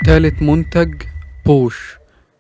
تالت منتج بوش،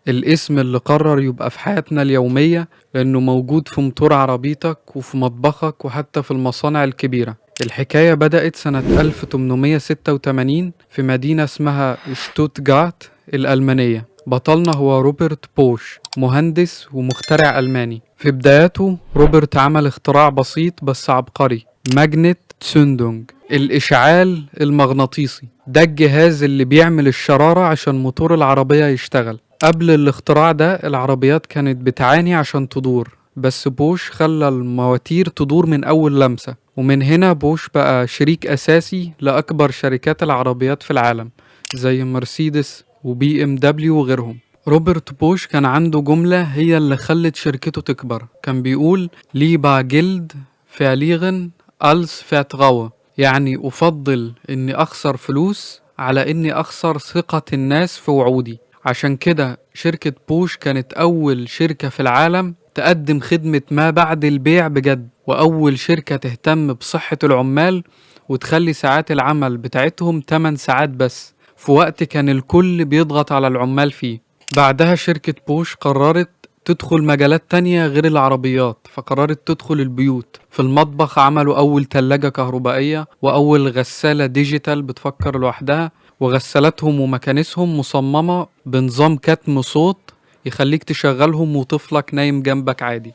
الاسم اللي قرر يبقى في حياتنا اليومية لأنه موجود في موتور عربيتك وفي مطبخك وحتى في المصانع الكبيرة. الحكاية بدأت سنة 1886 في مدينة اسمها شتوتجارت الألمانية. بطلنا هو روبرت بوش، مهندس ومخترع ألماني. في بداياته روبرت عمل اختراع بسيط بس عبقري، ماجنت تسوندونج، الإشعال المغناطيسي. ده الجهاز اللي بيعمل الشرارة عشان موتور العربية يشتغل. قبل الاختراع ده العربيات كانت بتعاني عشان تدور، بس بوش خلى المواتير تدور من أول لمسة. ومن هنا بوش بقى شريك أساسي لأكبر شركات العربيات في العالم زي مرسيدس وبي ام دبليو وغيرهم. روبرت بوش كان عنده جملة هي اللي خلت شركته تكبر، كان بيقول ليبا جلد فعليغن ألس فاتغوى، يعني أفضل إني أخسر فلوس على إني أخسر ثقة الناس في وعودي. عشان كده شركة بوش كانت أول شركة في العالم تقدم خدمة ما بعد البيع بجد، وأول شركة تهتم بصحة العمال وتخلي ساعات العمل بتاعتهم 8 ساعات بس، في وقت كان الكل بيضغط على العمال فيه. بعدها شركة بوش قررت تدخل مجالات تانية غير العربيات، فقررت تدخل البيوت. في المطبخ عملوا أول تلاجة كهربائية وأول غسالة ديجيتال بتفكر لوحدها، وغسالاتهم ومكانسهم مصممة بنظام كتم صوت يخليك تشغلهم وطفلك نايم جنبك عادي.